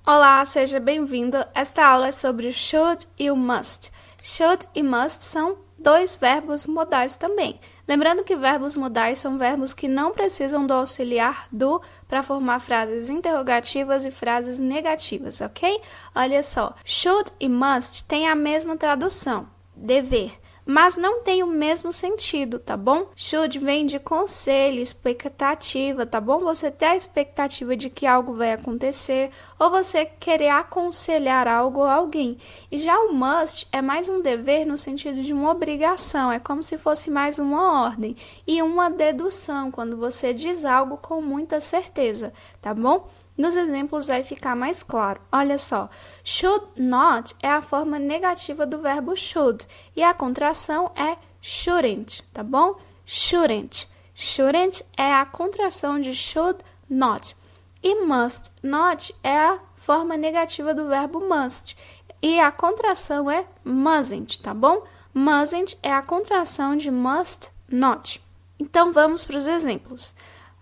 Olá, seja bem-vindo. Esta aula é sobre o should e o must. Should e must são dois verbos modais também. Lembrando que verbos modais são verbos que não precisam do auxiliar do para formar frases interrogativas e frases negativas, ok? Olha só, should e must têm a mesma tradução, dever, mas não tem o mesmo sentido, tá bom? Should vem de conselho, expectativa, tá bom? Você ter a expectativa de que algo vai acontecer ou você querer aconselhar algo ou alguém. E já o must é mais um dever no sentido de uma obrigação, é como se fosse mais uma ordem e uma dedução, quando você diz algo com muita certeza, tá bom? Nos exemplos vai ficar mais claro. Olha só, should not é a forma negativa do verbo should e a contração é shouldn't, tá bom? Shouldn't. Shouldn't é a contração de should not. E must not é a forma negativa do verbo must e a contração é mustn't, tá bom? Mustn't é a contração de must not. Então vamos para os exemplos.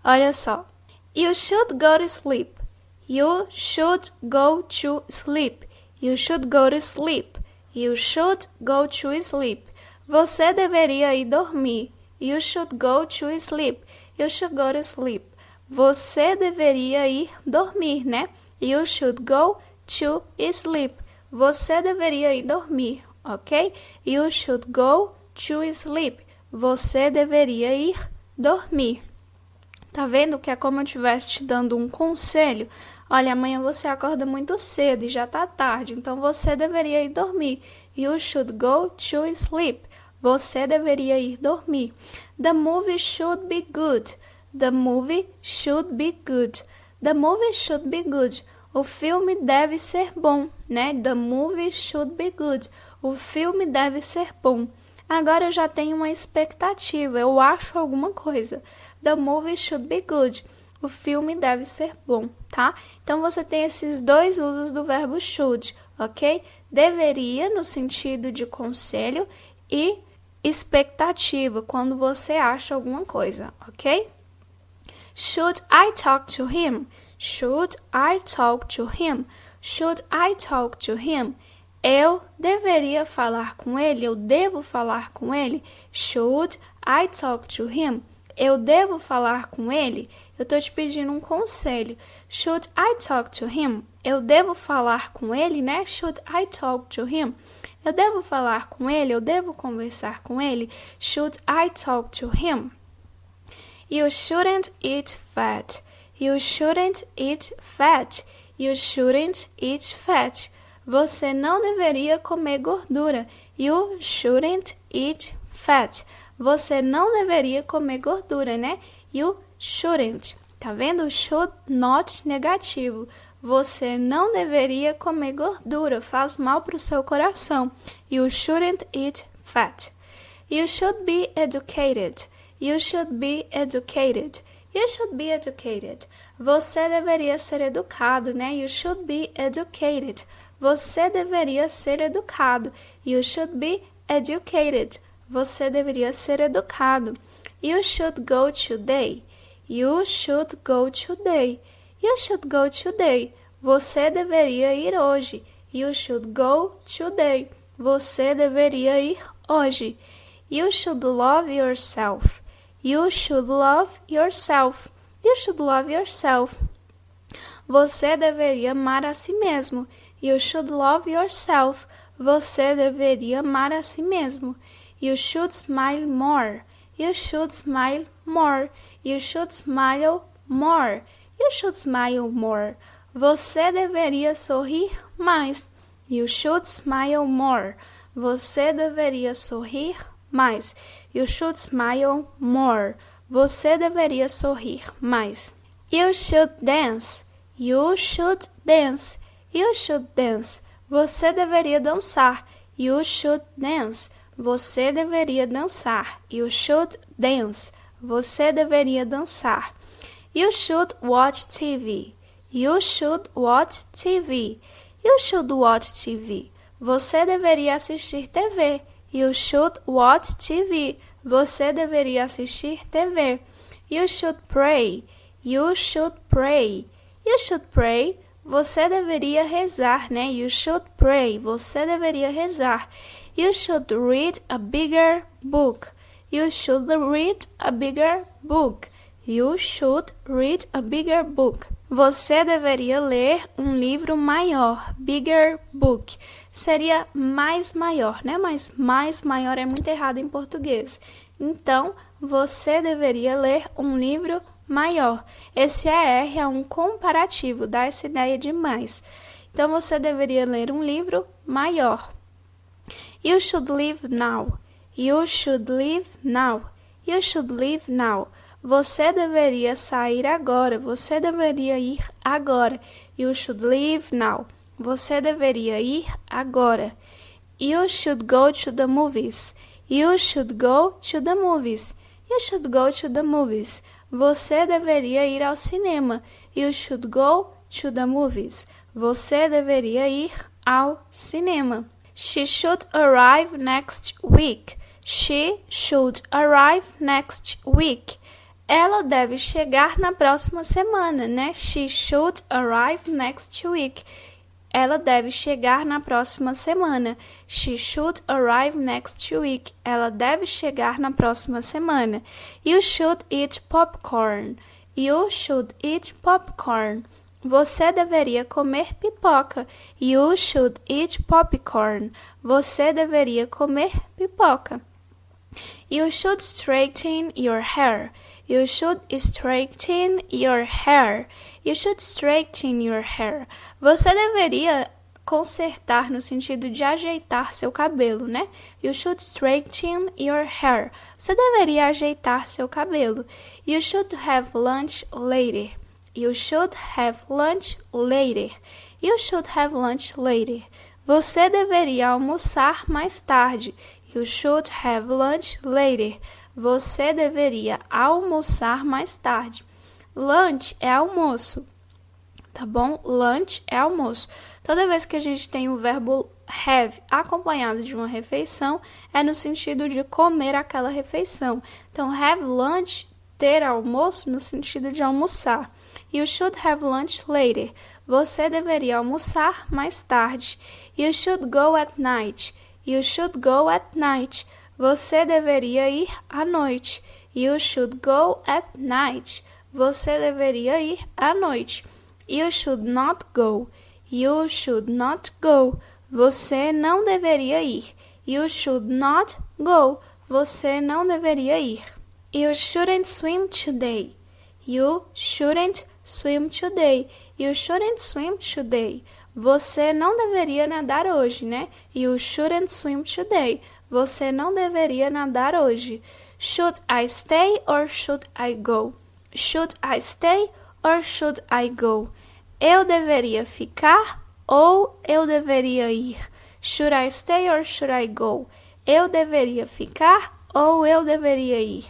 Olha só. You should go to sleep. You should go to sleep. You should go to sleep. You should go to sleep. Você deveria ir dormir. You should go to sleep. You should go to sleep. Você deveria ir dormir, né? You should go to sleep. Você deveria ir dormir, ok? You should go to sleep. Você deveria ir dormir. Tá vendo que é como eu estivesse te dando um conselho? Olha, amanhã você acorda muito cedo e já tá tarde, então você deveria ir dormir. You should go to sleep. Você deveria ir dormir. The movie should be good. The movie should be good. The movie should be good. O filme deve ser bom, né? The movie should be good. O filme deve ser bom. Agora eu já tenho uma expectativa, eu acho alguma coisa. The movie should be good. O filme deve ser bom, tá? Então você tem esses dois usos do verbo should, ok? Deveria no sentido de conselho e expectativa, quando você acha alguma coisa, ok? Should I talk to him? Should I talk to him? Should I talk to him? Eu deveria falar com ele, eu devo falar com ele. Should I talk to him? Eu devo falar com ele? Eu estou te pedindo um conselho. Should I talk to him? Eu devo falar com ele, né? Should I talk to him? Eu devo falar com ele, eu devo conversar com ele. Should I talk to him? You shouldn't eat fat. You shouldn't eat fat. You shouldn't eat fat. Você não deveria comer gordura. You shouldn't eat fat. Você não deveria comer gordura, né? You shouldn't. Tá vendo? Should not negativo. Você não deveria comer gordura. Faz mal para o seu coração. You shouldn't eat fat. You should be educated. You should be educated. You should be educated. Você deveria ser educado, né? You should be educated. Você deveria ser educado. You should be educated. Você deveria ser educado. You should go today. You should go today. You should go today. Você deveria ir hoje. You should go today. Você deveria ir hoje. You should love yourself. You should love yourself. You should love yourself. Você deveria amar a si mesmo. You should love yourself. Você deveria amar a si mesmo. You should smile more. You should smile more. You should smile more. You should smile more. Você deveria sorrir mais. You should smile more. Você deveria sorrir mais. You should smile more. Você deveria sorrir mais. You should dance. You should dance. You should dance. Você deveria dançar. You should dance. Você deveria dançar. You should dance. Você deveria dançar. You should watch TV. You should watch TV. You should watch TV. Você deveria assistir TV. You should watch TV. Você deveria assistir TV. You should pray. You should pray. You should pray. você deveria rezar, né? You should pray. Você deveria rezar. You should read a bigger book. You should read a bigger book. You should read a bigger book. Você deveria ler um livro maior. Bigger book. Seria mais maior, né? Mas mais maior é muito errado em português. Então, você deveria ler um livro maior. Esse ER é um comparativo, dá essa ideia de mais. Então, você deveria ler um livro maior. You should leave now. You should leave now. You should leave now. Você deveria sair agora. Você deveria ir agora. You should leave now. Você deveria ir agora. You should go to the movies. You should go to the movies. You should go to the movies. Você deveria ir ao cinema. You should go to the movies. Você deveria ir ao cinema. She should arrive next week. She should arrive next week. Ela deve chegar na próxima semana, né? She should arrive next week. Ela deve chegar na próxima semana. She should arrive next week. Ela deve chegar na próxima semana. You should eat popcorn. You should eat popcorn. Você deveria comer pipoca. You should eat popcorn. Você deveria comer pipoca. You should straighten your hair. You should straighten your hair. You should straighten your hair. Você deveria consertar no sentido de ajeitar seu cabelo, né? You should straighten your hair. Você deveria ajeitar seu cabelo. You should have lunch later. You should have lunch later. You should have lunch later. Você deveria almoçar mais tarde. You should have lunch later. Você deveria almoçar mais tarde. Lunch é almoço, tá bom? Lunch é almoço. Toda vez que a gente tem o verbo have acompanhado de uma refeição, é no sentido de comer aquela refeição. Então, have lunch, ter almoço, no sentido de almoçar. You should have lunch later. Você deveria almoçar mais tarde. You should go at night. You should go at night. Você deveria ir à noite. You should go at night. Você deveria ir à noite. You should not go. You should not go. Você não deveria ir. You should not go. Você não deveria ir. You shouldn't swim today. You shouldn't swim today. You shouldn't swim today. Você não deveria nadar hoje, né? You shouldn't swim today. Você não deveria nadar hoje. Should I stay or should I go? Should I stay or should I go? Eu deveria ficar ou eu deveria ir? Should I stay or should I go? Eu deveria ficar ou eu deveria ir?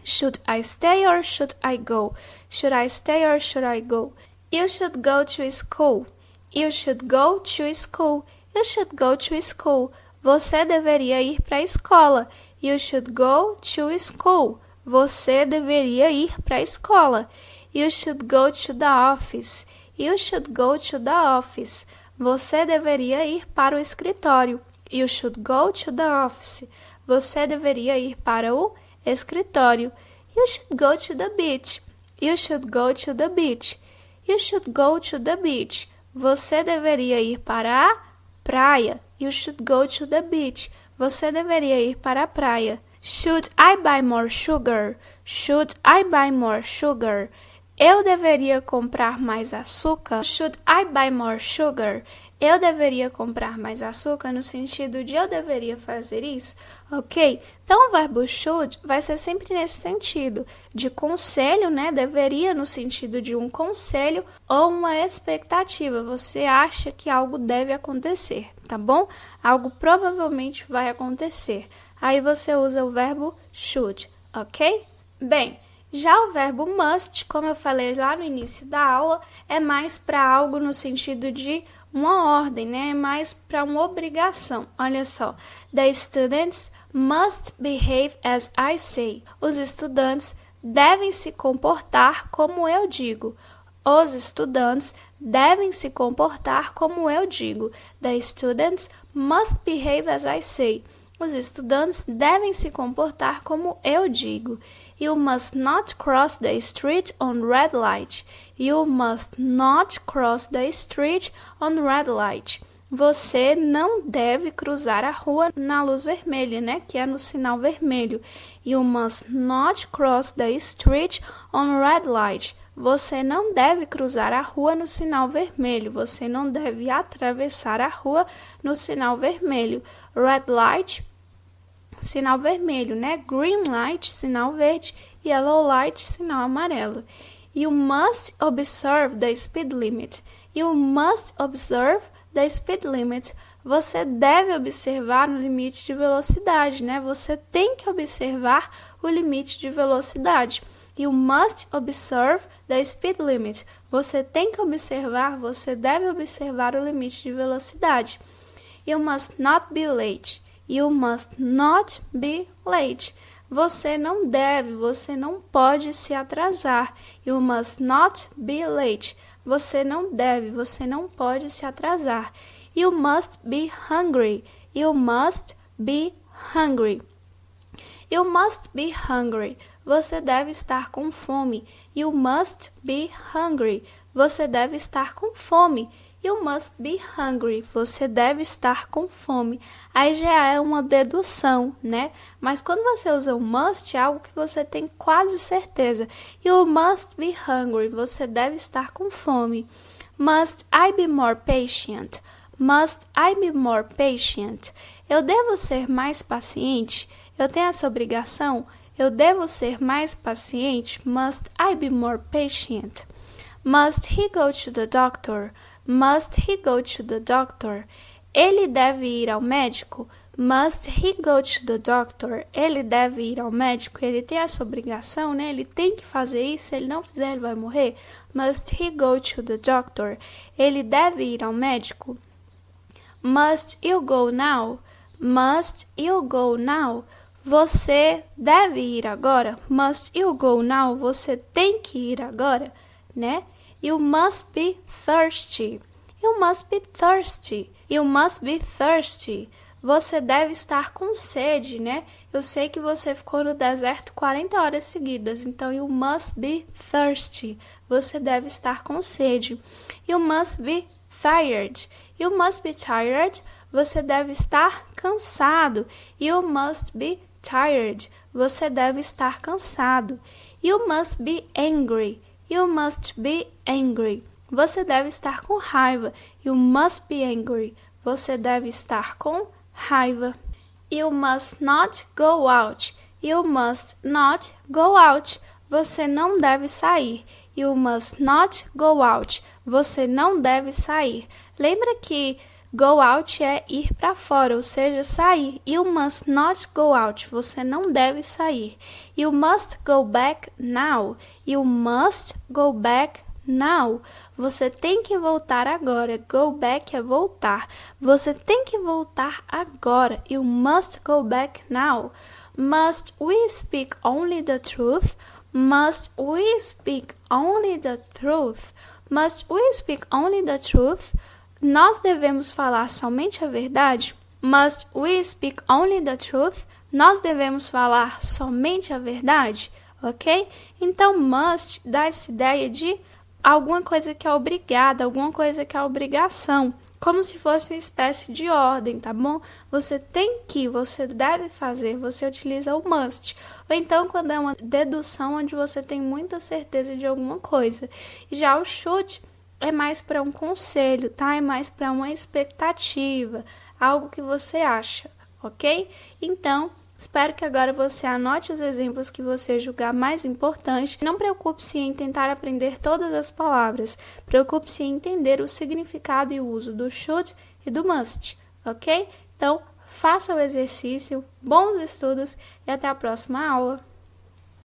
Should I stay or should I go? Should I stay or should I go? You should go to school. You should go to school. You should go to school. Você deveria ir para a escola. You should go to school. Você deveria ir para a escola. You should go to the office. You should go to the office. Você deveria ir para o escritório. You should go to the office. Você deveria ir para o escritório. You should go to the beach. You should go to the beach. You should go to the beach. Você deveria ir para a praia. You should go to the beach. Você deveria ir para a praia. Should I buy more sugar? Should I buy more sugar? Eu deveria comprar mais açúcar? Should I buy more sugar? Eu deveria comprar mais açúcar no sentido de eu deveria fazer isso, ok? Então, o verbo should vai ser sempre nesse sentido, de conselho, né? Deveria no sentido de um conselho ou uma expectativa. Você acha que algo deve acontecer, tá bom? Algo provavelmente vai acontecer. Aí você usa o verbo should, ok? Bem, já o verbo must, como eu falei lá no início da aula, é mais para algo no sentido de uma ordem, né? É mais para uma obrigação. Olha só. The students must behave as I say. Os estudantes devem se comportar como eu digo. Os estudantes devem se comportar como eu digo. The students must behave as I say. Os estudantes devem se comportar como eu digo. You must not cross the street on red light. You must not cross the street on red light. Você não deve cruzar a rua na luz vermelha, né? Que é no sinal vermelho. You must not cross the street on red light. Você não deve cruzar a rua no sinal vermelho. Você não deve atravessar a rua no sinal vermelho. Red light, sinal vermelho, né? Green light, sinal verde. Yellow light, sinal amarelo. You must observe the speed limit. You must observe the speed limit. Você deve observar o limite de velocidade, né? Você tem que observar o limite de velocidade. You must observe the speed limit. Você tem que observar, você deve observar o limite de velocidade. You must not be late. You must not be late. Você não deve, você não pode se atrasar. You must not be late. Você não deve, você não pode se atrasar. You must be hungry. You must be hungry. You must be hungry. Você deve estar com fome. You must be hungry. Você deve estar com fome. You must be hungry. Você deve estar com fome. Aí já é uma dedução, né? Mas quando você usa o must, é algo que você tem quase certeza. You must be hungry. Você deve estar com fome. Must I be more patient? Must I be more patient? Eu devo ser mais paciente? Eu tenho essa obrigação? Eu devo ser mais paciente? Must I be more patient? Must he go to the doctor? Must he go to the doctor? Ele deve ir ao médico? Must he go to the doctor? Ele deve ir ao médico? Ele tem essa obrigação, né? Ele tem que fazer isso. Se ele não fizer, ele vai morrer. Must he go to the doctor? Ele deve ir ao médico? Must you go now? Must you go now? Você deve ir agora? Must you go now? Você tem que ir agora, né? You must be thirsty. You must be thirsty. You must be thirsty. Você deve estar com sede, né? Eu sei que você ficou no deserto 40 horas seguidas, então you must be thirsty. Você deve estar com sede. You must be tired. You must be tired. Você deve estar cansado. You must be tired. Você deve estar cansado. You must be angry. You must be angry. Você deve estar com raiva. You must be angry. Você deve estar com raiva. You must not go out. You must not go out. Você não deve sair. You must not go out. Você não deve sair. Lembra que go out é ir para fora, ou seja, sair. You must not go out. Você não deve sair. You must go back now. You must go back now. Você tem que voltar agora. Go back é voltar. Você tem que voltar agora. You must go back now. Must we speak only the truth? Must we speak only the truth? Must we speak only the truth? Nós devemos falar somente a verdade? Must we speak only the truth? Nós devemos falar somente a verdade? Ok? Então, must dá essa ideia de alguma coisa que é obrigada, alguma coisa que é obrigação. Como se fosse uma espécie de ordem, tá bom? Você tem que, você deve fazer, você utiliza o must. Ou então, quando é uma dedução onde você tem muita certeza de alguma coisa. Já o should é mais para um conselho, tá? É mais para uma expectativa, algo que você acha, ok? Então, espero que agora você anote os exemplos que você julgar mais importantes. Não preocupe-se em tentar aprender todas as palavras. Preocupe-se em entender o significado e o uso do should e do must, ok? Então, faça o exercício, bons estudos e até a próxima aula!